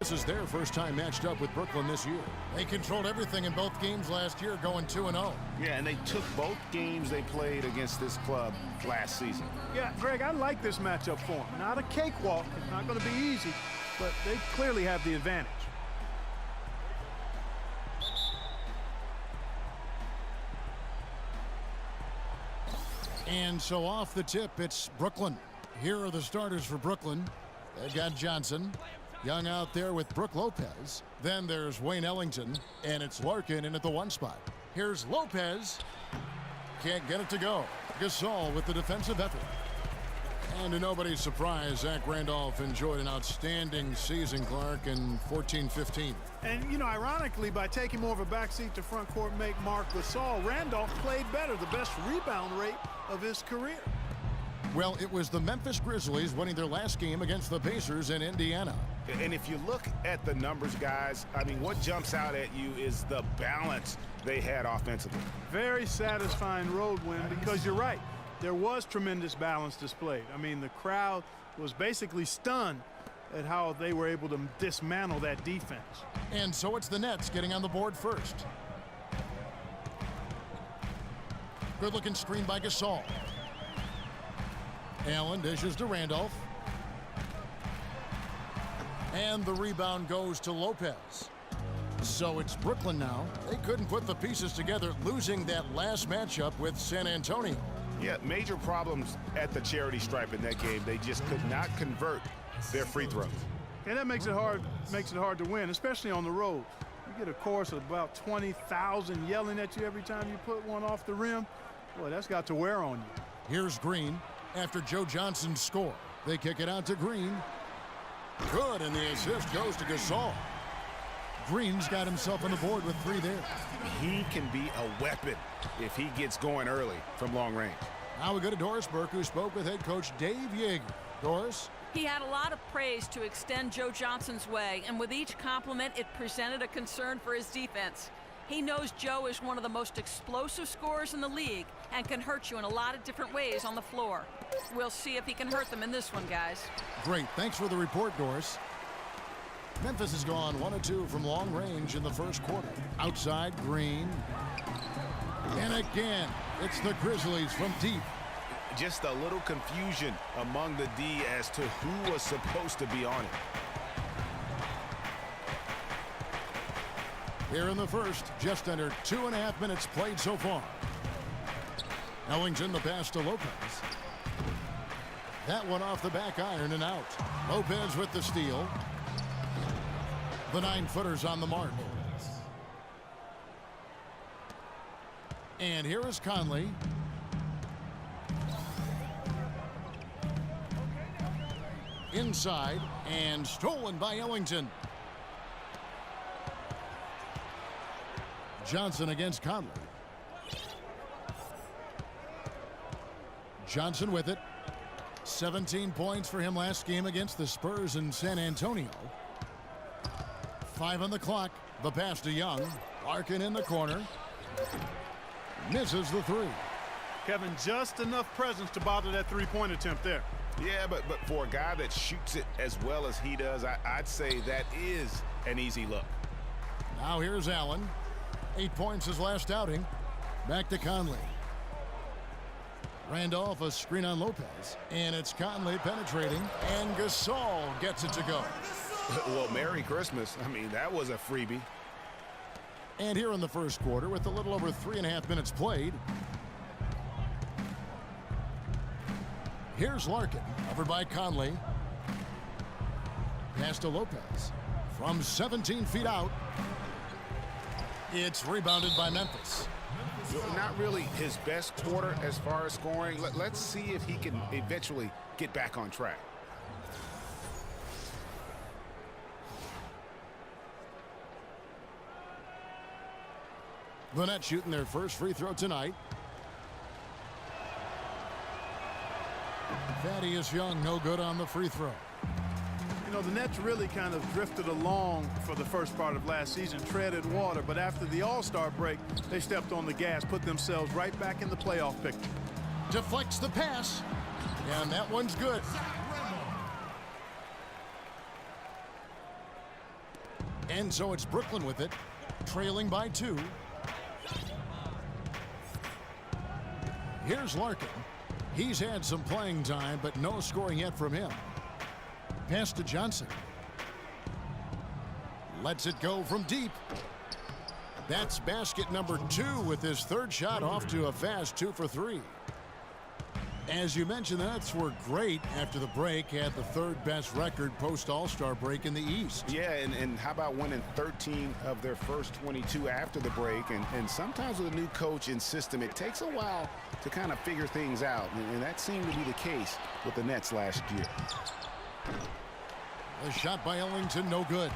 This is their first time matched up with Brooklyn this year. They controlled everything in both games last year, going 2-0. Yeah, and they took both games they played against this club last season. Yeah, Greg, I like this matchup for them. Not a cakewalk. It's not going to be easy, but they clearly have the advantage. And so off the tip, it's Brooklyn. Here are the starters for Brooklyn. They've got Johnson. Young out there with Brook Lopez. Then there's Wayne Ellington. And it's Larkin in at the 1 spot. Here's Lopez. Can't get it to go. Gasol with the defensive effort. And to nobody's surprise, Zach Randolph enjoyed an outstanding season, Clark, in 14-15. And, you know, ironically, by taking more of a backseat to front court make Mark Gasol, Randolph played better, the best rebound rate of his career. Well, it was the Memphis Grizzlies winning their last game against the Pacers in Indiana. And if you look at the numbers, guys, I mean, what jumps out at you is the balance they had offensively. Very satisfying road win because you're right. There was tremendous balance displayed. I mean, the crowd was basically stunned at how they were able to dismantle that defense. And so it's the Nets getting on the board first. Good-looking screen by Gasol. Allen dishes to Randolph. And the rebound goes to Lopez. So it's Brooklyn now. They couldn't put the pieces together, losing that last matchup with San Antonio. Yeah, major problems at the charity stripe in that game. They just could not convert their free throws. And that makes it hard to win, especially on the road. You get a chorus of about 20,000 yelling at you every time you put one off the rim. Boy, that's got to wear on you. Here's Green after Joe Johnson's score. They kick it out to Green. Good, and the assist goes to Gasol. Green's got himself on the board with 3 there. He can be a weapon if he gets going early from long range. Now we go to Doris Burke, who spoke with head coach Dave Yeager. Doris? He had a lot of praise to extend Joe Johnson's way, and with each compliment, it presented a concern for his defense. He knows Joe is one of the most explosive scorers in the league and can hurt you in a lot of different ways on the floor. We'll see if he can hurt them in this one, guys. Great. Thanks for the report, Doris. Memphis has gone 1 of 2 from long range in the first quarter. Outside, Green. And again, it's the Grizzlies from deep. Just a little confusion among the D as to who was supposed to be on it. Here in the first, just under 2.5 minutes played so far. Ellington, the pass to Lopez. That one off the back iron and out. Lopez with the steal. The 9-footer's on the mark. And here is Conley. Inside and stolen by Ellington. Johnson against Conley. Johnson with it. 17 points for him last game against the Spurs in San Antonio. 5 on the clock. The pass to Young. Larkin in the corner. Misses the 3. Kevin, just enough presence to bother that three-point attempt there. Yeah, but for a guy that shoots it as well as he does, I'd say that is an easy look. Now here's Allen. 8 points his last outing. Back to Conley. Randolph, a screen on Lopez. And it's Conley penetrating. And Gasol gets it to go. Well, Merry Christmas. I mean, that was a freebie. And here in the first quarter, with a little over 3.5 minutes played, here's Larkin, covered by Conley. Pass to Lopez. From 17 feet out, it's rebounded by Memphis. Not really his best quarter as far as scoring. Let's see if he can eventually get back on track. The Nets shooting their first free throw tonight. Thaddeus Young, no good on the free throw. You know, the Nets really kind of drifted along for the first part of last season, treaded water, but after the All-Star break, they stepped on the gas, put themselves right back in the playoff picture. Deflects the pass, and that one's good. And so it's Brooklyn with it, trailing by 2. Here's Larkin. He's had some playing time, but no scoring yet from him. Pass to Johnson. Lets it go from deep. That's basket number 2 with his third shot off to a fast 2 for 3. As you mentioned, the Nets were great after the break, had the 3rd best record post-All-Star break in the East. Yeah, and how about winning 13 of their first 22 after the break? And sometimes with a new coach and system, it takes a while to kind of figure things out. And that seemed to be the case with the Nets last year. A shot by Ellington, no good.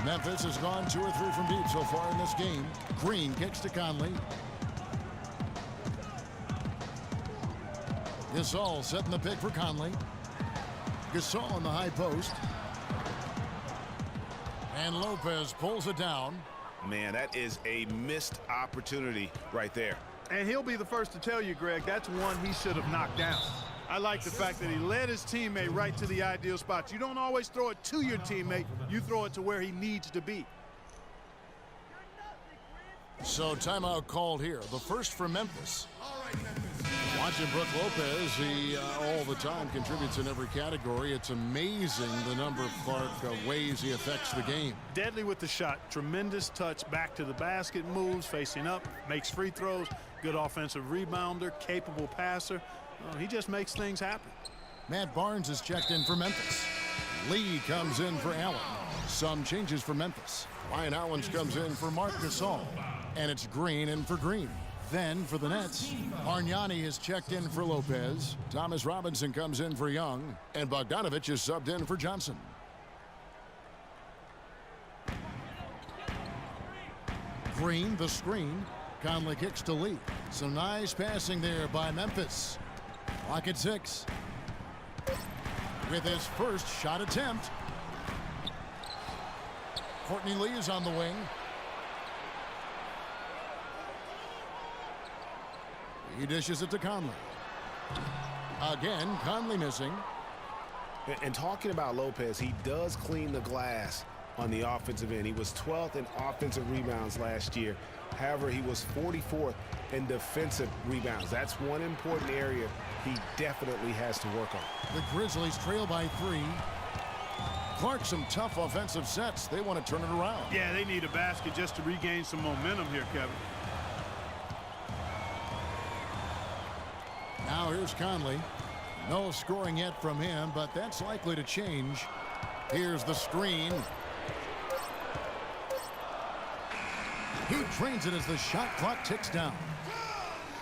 Memphis has gone 2 or 3 from deep so far in this game. Green kicks to Conley. Gasol setting the pick for Conley. Gasol in the high post. And Lopez pulls it down. Man, that is a missed opportunity right there. And he'll be the first to tell you, Greg, that's one he should have knocked down. I like the fact that he led his teammate right to the ideal spot. You don't always throw it to your teammate. You throw it to where he needs to be. So timeout called here. The first for Memphis. Watching Brook Lopez, he all the time contributes in every category. It's amazing the number of ways he affects the game. Deadly with the shot. Tremendous touch back to the basket, moves, facing up, makes free throws, good offensive rebounder, capable passer. He just makes things happen. Matt Barnes is checked in for Memphis. Lee comes in for Allen. Some changes for Memphis. Ryan Hollins comes in for Marc Gasol. And it's Green in for Green. Then for the Nets, Bargnani is checked in for Lopez. Thomas Robinson comes in for Young. And Bogdanovich is subbed in for Johnson. Green, the screen. Conley kicks to Lee. Some nice passing there by Memphis. Clock at 6. With his first shot attempt. Courtney Lee is on the wing. He dishes it to Conley. Again, Conley missing. And talking about Lopez, he does clean the glass on the offensive end. He was 12th in offensive rebounds last year. However, he was 44th in defensive rebounds. That's one important area he definitely has to work on. The Grizzlies trail by 3. Clark, some tough offensive sets. They want to turn it around. Yeah, they need a basket just to regain some momentum here, Kevin. Now here's Conley. No scoring yet from him, but that's likely to change. Here's the screen. He drains it as the shot clock ticks down.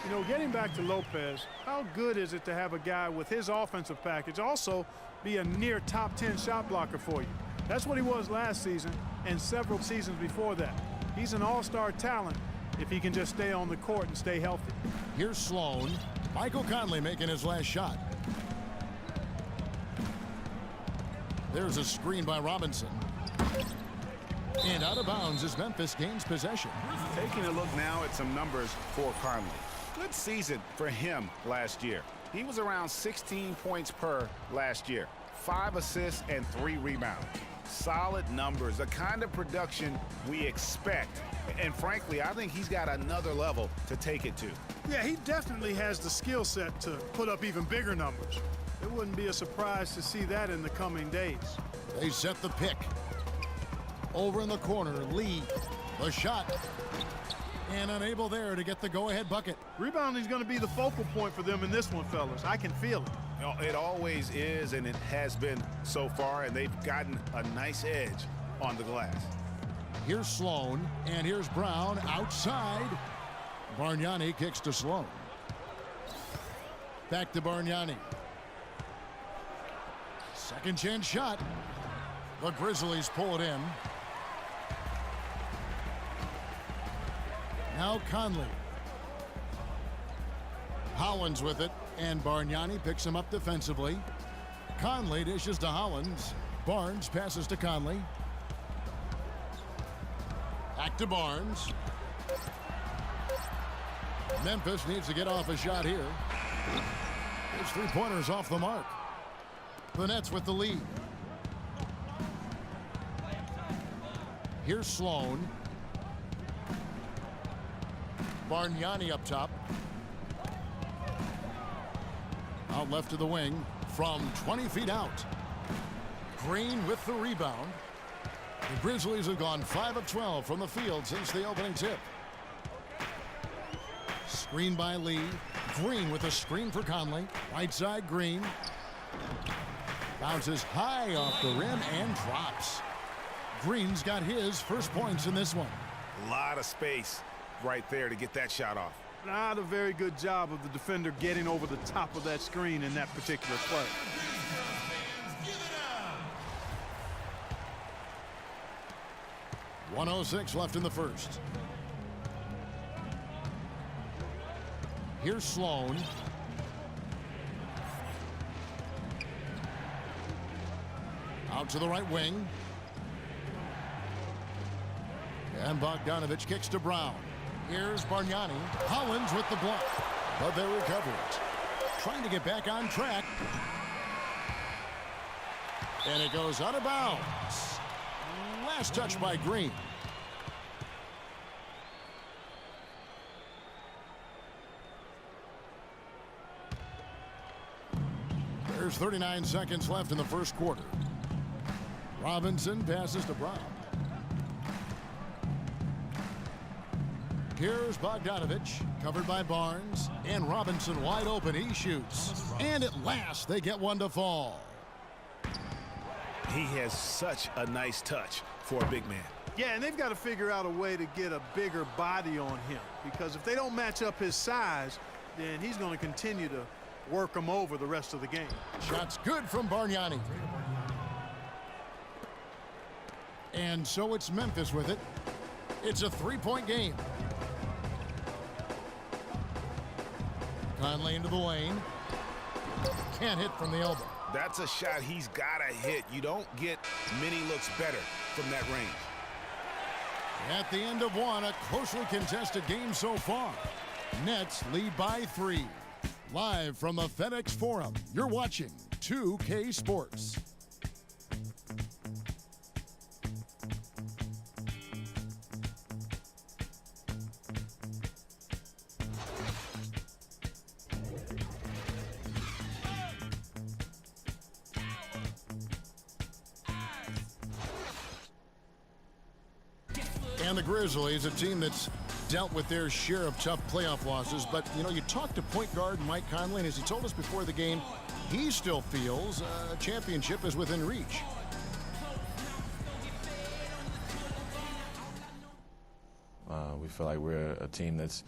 You know, getting back to Lopez, how good is it to have a guy with his offensive package also be a near top 10 shot blocker for you? That's what he was last season and several seasons before that. He's an all-star talent if he can just stay on the court and stay healthy. Here's Sloan. Michael Conley making his last shot. There's a screen by Robinson. And out of bounds as Memphis gains possession. Taking a look now at some numbers for Conley. Good season for him last year. He was around 16 points per last year. 5 assists and 3 rebounds. Solid numbers, the kind of production we expect. And frankly, I think he's got another level to take it to. Yeah, he definitely has the skill set to put up even bigger numbers. It wouldn't be a surprise to see that in the coming days. They set the pick. Over in the corner, Lee. The shot. And unable there to get the go-ahead bucket. Rebounding is going to be the focal point for them in this one, fellas. I can feel it. It always is, and it has been so far, and they've gotten a nice edge on the glass. Here's Sloan, and here's Brown outside. Bargnani kicks to Sloan. Back to Bargnani. Second chance shot. The Grizzlies pull it in. Now Conley. Hollins with it, and Bargnani picks him up defensively. Conley dishes to Hollins. Barnes passes to Conley. Back to Barnes. Memphis needs to get off a shot here. His three-pointers off the mark. The Nets with the lead. Here's Sloan. Bargnani up top. Out left to the wing from 20 feet out. Green with the rebound. The Grizzlies have gone 5 of 12 from the field since the opening tip. Screen by Lee. Green with a screen for Conley. Right side, Green. Bounces high off the rim and drops. Green's got his first points in this one. A lot of space right there to get that shot off. Not a very good job of the defender getting over the top of that screen in that particular play. .106 left in the first. Here's Sloan. Out to the right wing. And Bogdanovich kicks to Brown. Here's Bargnani. Hollins with the block, but they recover it. Trying to get back on track. And it goes out of bounds. Last touch by Green. There's 39 seconds left in the first quarter. Robinson passes to Brown. Here's Bogdanovich, covered by Barnes, and Robinson wide open. He shoots, and at last they get one to fall. He has such a nice touch for a big man. Yeah, and they've got to figure out a way to get a bigger body on him, because if they don't match up his size, then he's going to continue to work him over the rest of the game. Shots good from Bargnani. And so it's Memphis with it. It's a three-point game. Conley into the lane. Can't hit from the elbow. That's a shot he's got to hit. You don't get many looks better from that range. At the end of one, a closely contested game so far. Nets lead by 3. Live from the FedEx Forum, you're watching 2K Sports. And the Grizzlies, a team that's dealt with their share of tough playoff losses. But, you know, you talked to point guard Mike Conley, and as he told us before the game, he still feels a championship is within reach. We feel like we're a team that's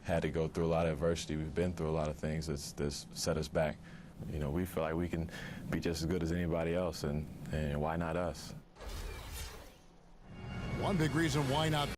had to go through a lot of adversity. We've been through a lot of things that's set us back. You know, we feel like we can be just as good as anybody else, and why not us? One big reason why not